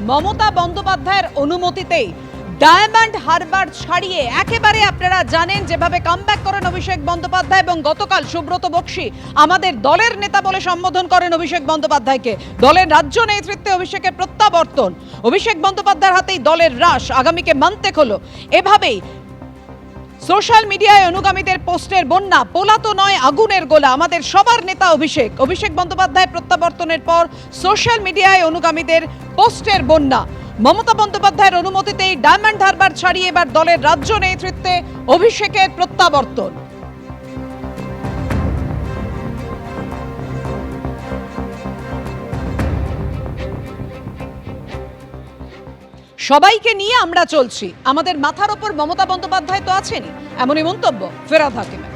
মমতা বন্দ্যোপাধ্যায়ের অনুমতিতেই ডায়মন্ড হারবার ছাড়িয়ে একেবারে আপনারা জানেন যেভাবে কামব্যাক করেন অভিষেক বন্দ্যোপাধ্যায় এবং গতকাল সুব্রত বক্সী আমাদের দলের নেতা বলে সম্বোধন করেন অভিষেক বন্দ্যোপাধ্যায়কে। দলের রাজ্য নেতৃত্বে অভিষেকের প্রত্যাবর্তন, অভিষেক বন্দ্যোপাধ্যায়ের হাতেই দলের হ্রাস, আগামীকে মানতে হলো। এভাবেই সোশ্যাল মিডিয়ায় অনুগামীদের পোস্টের বন্যা, পোলাতো নয় আগুনের গোলা, আমাদের সবার নেতা অভিষেক বন্দ্যোপাধ্যায় প্রত্যাবর্তনের পর সোশ্যাল মিডিয়ায় অনুগামীদের পোস্টের বন্যা। মমতা বন্দ্যোপাধ্যায়ের অনুমতিতেই ডায়মন্ড হারবার ছাড়িয়ে এবার দলের রাজ্য নেতৃত্বে অভিষেকের প্রত্যাবর্তন। সবাইকে নিয়ে আমরা চলছি, আমাদের মাথার ওপর মমতা বন্দ্যোপাধ্যায় তো আছেনই, এমনই মন্তব্য ফেরাদ হাকিমের।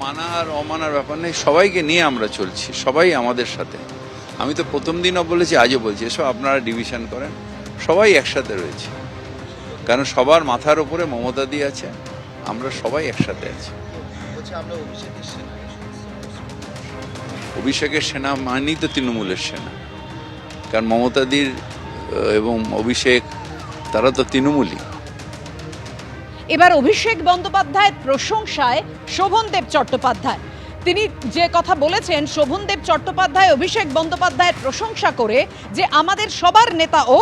মানা আর অমানার ব্যাপার নেই, সবাইকে নিয়ে আমরা চলছি, সবাই আমাদের সাথে। আমি তো প্রথম দিনও বলেছি, আজও বলছি, এসব আপনারা ডিভিশন করেন, সবাই একসাথে রয়েছে, কারণ সবার মাথার উপরে মমতা দিয়ে আছে, আমরা সবাই একসাথে আছি। অভিষেকের সেনা মানেই তো তৃণমূলের সেনা, কারণ মমতাদির এবং অভিষেক তারা তো তৃণমূলই। এবার অভিষেক বন্দ্যোপাধ্যায়ের প্রশংসায় শোভনদেব চট্টোপাধ্যায়, তিনি যে কথা বলেছেন, শোভনদেব চট্টোপাধ্যায় অভিষেক বন্দ্যোপাধ্যায়ের প্রশংসা করে যে আমাদের সবার নেতা ও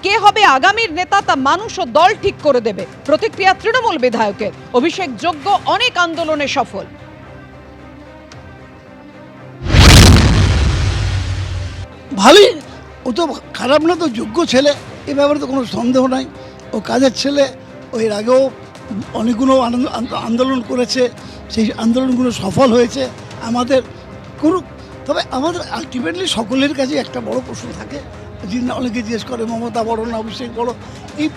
কে হবে আগামীর নেতা তা মানুষ ও দল ঠিক করে দেবে। প্রতিক্রিয়া তৃণমূল বিধায়কের, অভিষেক যোগ্য অনেক আন্দোলনে সফল। ভালোই, ও তো খারাপ না, তো যোগ্য ছেলে, এ ব্যাপারে তো কোনো সন্দেহ নাই। ও কাজের ছেলে, ও এর আগেও অনেকগুলো আন্দোলন করেছে, সেই আন্দোলনগুলো সফল হয়েছে। আমাদের কোনো, তবে আমাদের আলটিমেটলি সকলের কাছে একটা বড় প্রশ্ন থাকে, যিনি অনেকে জিজ্ঞেস করে মমতা বড় না অভিষেক বড়,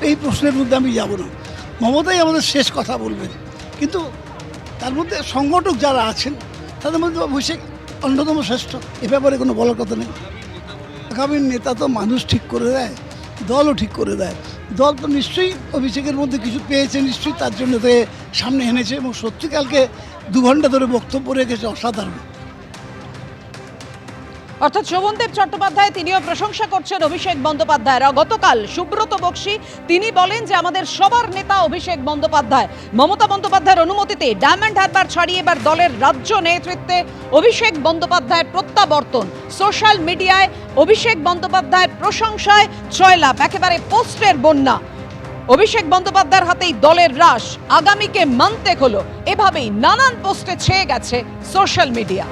এই প্রশ্নের মধ্যে আমি যাব না। মমতাই আমাদের শেষ কথা বলবেন, কিন্তু তার মধ্যে সংগঠক যারা আছেন তাদের মধ্যে অভিষেক অন্যতম শ্রেষ্ঠ, এ ব্যাপারে কোনো বলার কথা নেই। আগামী নেতা তো মানুষ ঠিক করে দেয়, দলও ঠিক করে দেয়। দল তো নিশ্চয়ই অভিষেকের মধ্যে কিছু পেয়েছে, নিশ্চয়ই তার জন্য তো সামনে এনেছে, এবং সত্যিকালকে 2 ঘন্টা ধরে বক্তব্য রেখেছে, অসাধারণ। অর্থাৎ শোভনদেব চট্টোপাধ্যায় তিনিও প্রশংসা করছেন অভিষেক বন্দ্যোপাধ্যায়ের। গতকাল সুব্রত বক্সী তিনি বলেন যে আমাদের সবার নেতা অভিষেক বন্দ্যোপাধ্যায়, মমতা বন্দ্যোপাধ্যায়ের অনুমতিতে ডায়মন্ড হারবার ছাড়িয়ে এবার দলের রাজ্য নেতৃত্বে অভিষেক বন্দ্যোপাধ্যায়ের প্রত্যাবর্তন। সোশ্যাল মিডিয়ায় অভিষেক বন্দ্যোপাধ্যায়ের প্রশংসায় জয়লাভ, একেবারে পোস্টের বন্যা। অভিষেক বন্দ্যোপাধ্যায়ের হাতেই দলের হ্রাস, আগামীকে মানতে হলো। এভাবেই নানান পোস্টে ছেয়ে গেছে সোশ্যাল মিডিয়া।